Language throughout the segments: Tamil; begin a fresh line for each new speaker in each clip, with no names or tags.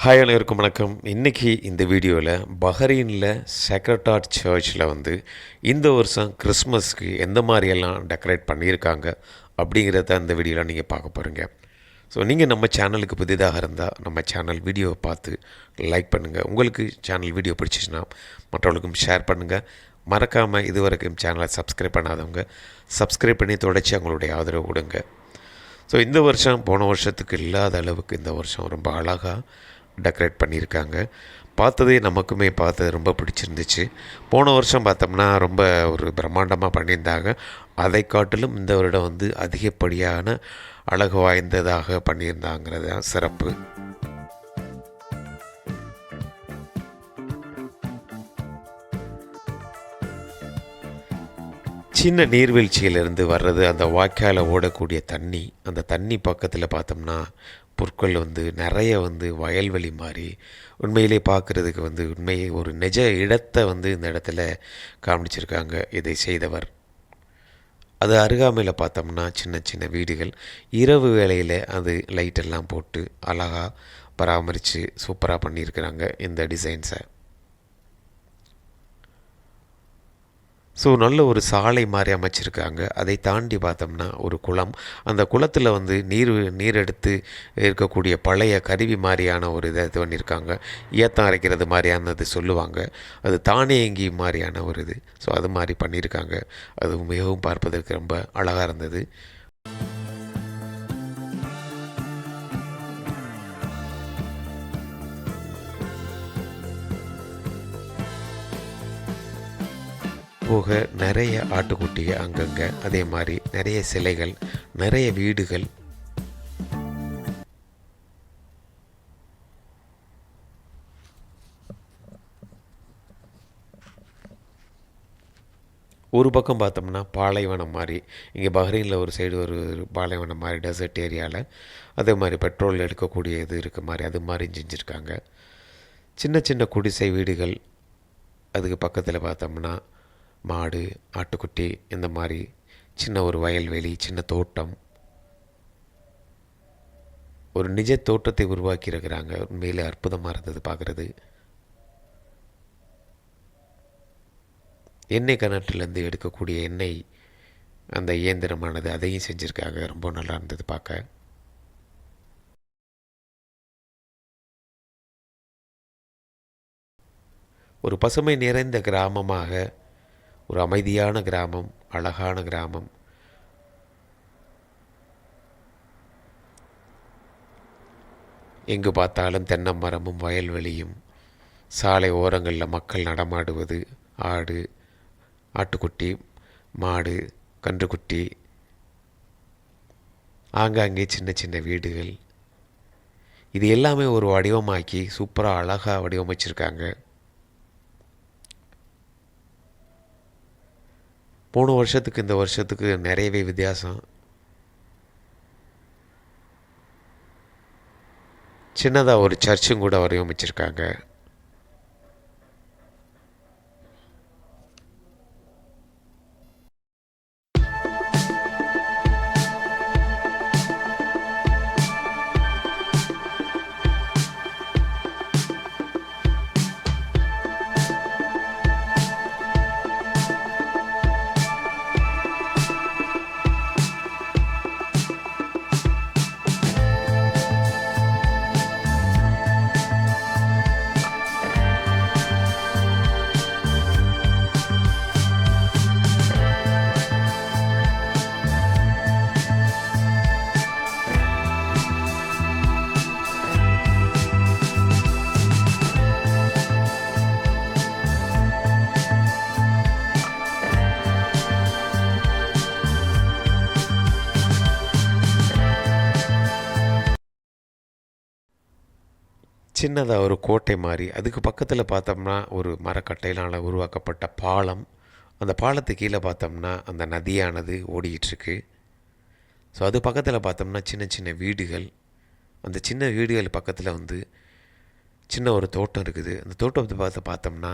ஹாய் அனைவருக்கும் வணக்கம். இன்றைக்கி இந்த வீடியோவில் பஹ்ரைனில் சேக்ரட் ஹார்ட் சர்ச்சில் இந்த வருஷம் கிறிஸ்மஸ்க்கு எந்த மாதிரியெல்லாம் டெக்கரேட் பண்ணியிருக்காங்க அப்படிங்கிறத இந்த வீடியோவில் நீங்கள் பார்க்க போகிறீங்க. ஸோ நீங்கள் நம்ம சேனலுக்கு புதிதாக இருந்தால் நம்ம சேனல் வீடியோவை பார்த்து லைக் பண்ணுங்கள். உங்களுக்கு சேனல் வீடியோ பிடிச்சிச்சின்னா மற்றவர்களுக்கும் ஷேர் பண்ணுங்கள். மறக்காமல் இதுவரைக்கும் சேனலை சப்ஸ்கிரைப் பண்ணாதவங்க சப்ஸ்கிரைப் பண்ணி தொடர்ச்சி அவங்களுடைய ஆதரவு கொடுங்க. ஸோ இந்த வருஷம் போன வருஷத்துக்கு இல்லாத அளவுக்கு இந்த வருஷம் ரொம்ப அழகாக டெக்கரேட் பண்ணியிருக்காங்க. பார்த்ததே நமக்குமே பார்த்தது ரொம்ப பிடிச்சிருந்துச்சு. போன வருஷம் பார்த்தோம்னா ரொம்ப ஒரு பிரம்மாண்டமாக பண்ணியிருந்தாங்க. அதை காட்டிலும் இந்த வருடம் அதிகப்படியான அழகு வாய்ந்ததாக பண்ணியிருந்தாங்கிறது தான் சிறப்பு. சின்ன நீர்வீழ்ச்சியிலிருந்து வர்றது அந்த வாய்க்கால் ஓடக்கூடிய தண்ணி, அந்த தண்ணி பக்கத்தில் பார்த்தோம்னா புற்கள் நிறைய வயல்வெளி மாதிரி உண்மையிலே பார்க்குறதுக்கு உண்மையே ஒரு நிஜ இடத்தை இந்த இடத்துல காமிச்சிருக்காங்க இதை செய்தவர். அது அருகாமையில் பார்த்தோம்னா சின்ன சின்ன வீடுகள், இரவு வேளையில் அது லைட்டெல்லாம் போட்டு அழகாக பராமரித்து சூப்பராக பண்ணியிருக்கிறாங்க இந்த டிசைன்ஸை. ஸோ நல்ல ஒரு சாலை மாதிரி அமைச்சிருக்காங்க. அதை தாண்டி பார்த்தோம்னா ஒரு குளம், அந்த குளத்தில் நீர் எடுத்து இருக்கக்கூடிய பழைய கருவி மாதிரியான ஒரு இதை இது பண்ணியிருக்காங்க. ஏத்தம் அரைக்கிறது மாதிரியானது சொல்லுவாங்க. அது தானியங்கி மாதிரியான ஒரு இது. ஸோ அது மாதிரி பண்ணியிருக்காங்க. அது மிகவும் பார்ப்பதற்கு ரொம்ப அழகாக இருந்தது. போக நிறைய ஆட்டுக்குட்டிக அங்கங்கே, அதே மாதிரி நிறைய சிலைகள், நிறைய வீடுகள். ஒரு பக்கம் பார்த்தோம்னா பாலைவனம் மாதிரி, இங்கே பஹ்ரைனில் ஒரு சைடு ஒரு பாலைவனம் மாதிரி டெசர்ட் ஏரியாவில் அதே மாதிரி பெட்ரோல் எடுக்கக்கூடிய இது இருக்க மாதிரி அது மாதிரி செஞ்சுருக்காங்க. சின்ன சின்ன குடிசை வீடுகள், அதுக்கு பக்கத்தில் பார்த்தோம்னா மாடு, ஆட்டுக்குட்டி, இந்த மாதிரி சின்ன ஒரு வயல்வெளி, சின்ன தோட்டம், ஒரு நிஜ தோட்டத்தை உருவாக்கி இருக்கிறாங்க. உண்மையிலே அற்புதமாக இருந்தது பார்க்குறது. எண்ணெய் கிணற்றுலேருந்து எடுக்கக்கூடிய எண்ணெய் அந்த இயந்திரமானது அதையும் செஞ்சுருக்காங்க. ரொம்ப நல்லா இருந்தது பார்க்க. ஒரு பசுமை நிறைந்த கிராமமாக, ஒரு அமைதியான கிராமம், அழகான கிராமம். எங்கு பார்த்தாலும் தென்னை மரமும் வயல்வெளியும், சாலை ஓரங்களில் மக்கள் நடமாடுவது, ஆடு, ஆட்டுக்குட்டி, மாடு, கன்றுக்குட்டி, ஆங்காங்கே சின்ன சின்ன வீடுகள், இது எல்லாமே ஒரு வடிவமாக்கி சூப்பராக அழகாக வடிவமைச்சிருக்காங்க. போன வருஷத்துக்கு இந்த வருஷத்துக்கு நிறையவே வித்தியாசம். சின்னதாக ஒரு சர்ச்சும் கூட வடிவமைச்சிருக்காங்க. சின்னதாக ஒரு கோட்டை மாதிரி, அதுக்கு பக்கத்தில் பார்த்தோம்னா ஒரு மரக்கட்டையினால் உருவாக்கப்பட்ட பாலம். அந்த பாலத்துக்கு கீழே பார்த்தோம்னா அந்த நதியானது ஓடிக்கிட்டுருக்கு. ஸோ அது பக்கத்தில் பார்த்தோம்னா சின்ன சின்ன வீடுகள். அந்த சின்ன வீடுகள் பக்கத்தில் சின்ன ஒரு தோட்டம் இருக்குது. அந்த தோட்டத்தை பார்த்தோம்னா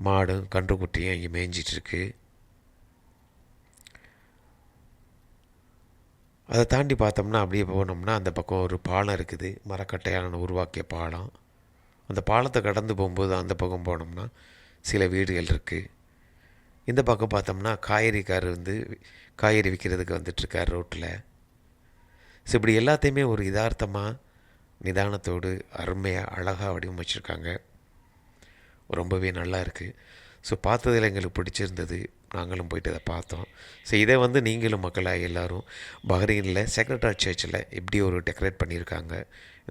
மாடும் கன்றுக்குட்டியும் இங்கே மேய்ஞ்சிட்ருக்கு. அதை தாண்டி பார்த்தோம்னா அப்படியே போனோம்னா அந்த பக்கம் ஒரு பாலம் இருக்குது, மரக்கட்டையால் உருவாக்கிய பாலம். அந்த பாலத்தை கடந்து போகும்போது அந்த பக்கம் போனோம்னா சில வீடுகள் இருக்குது. இந்த பக்கம் பார்த்தோம்னா காய்கறிக்கார் வந்து காய்கறி விற்கிறதுக்கு வந்துட்டுருக்கார் ரோட்டில். ஸோ இப்படி எல்லாத்தையுமே ஒரு யதார்த்தமாக நிதானத்தோடு அருமையாக அழகாக வடிவமைச்சிருக்காங்க. ரொம்பவே நல்லா இருக்குது. ஸோ பார்த்ததில் எங்களுக்கு பிடிச்சிருந்தது, நாங்களும் போயிட்டு அதை பார்த்தோம். ஸோ இதை வந்து நீங்களும் மக்களாக எல்லோரும் பஹ்ரைனில் சேக்ரட் ஹார்ட் சர்ச்சில் எப்படி ஒரு டெக்கரேட் பண்ணியிருக்காங்க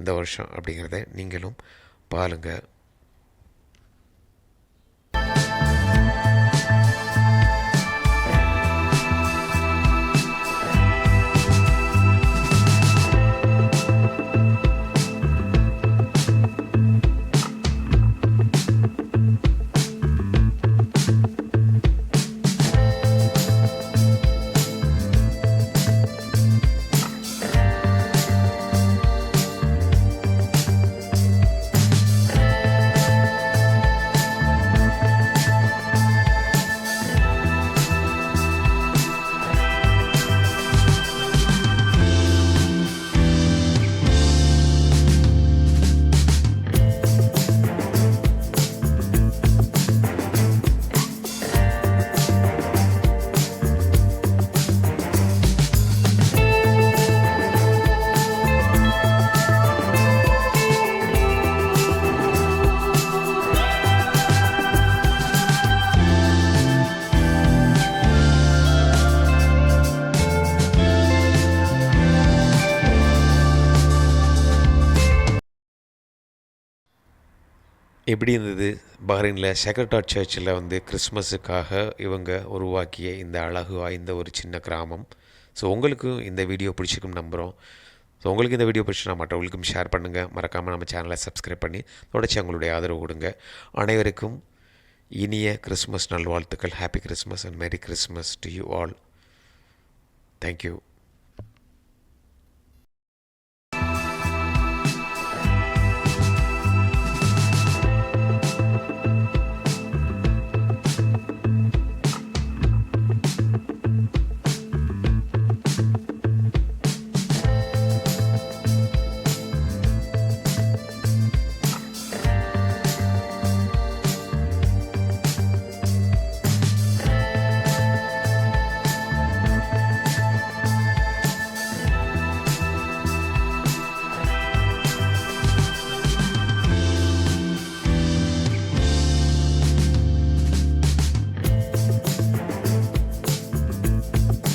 இந்த வருஷம் அப்படிங்கிறத நீங்களும் பாருங்கள். எப்படி இருந்தது பஹ்ரைனில் சேக்ரட் ஹார்ட் சர்ச்சில் வந்து கிறிஸ்மஸுக்காக இவங்க உருவாக்கிய இந்த அழகு வாய்ந்த ஒரு சின்ன கிராமம். ஸோ உங்களுக்கும் இந்த வீடியோ பிடிச்சிருக்கும் நம்புகிறோம். ஸோ உங்களுக்கு இந்த வீடியோ பிடிச்சினா மற்றவங்களுக்கும் ஷேர் பண்ணுங்கள். மறக்காமல் நம்ம சேனலை சப்ஸ்கிரைப் பண்ணி தொடர்ச்சி உங்களுடைய ஆதரவு கொடுங்க. அனைவருக்கும் இனிய கிறிஸ்மஸ் நல்வாழ்த்துக்கள். Happy Christmas and merry Christmas to you all. Thank you.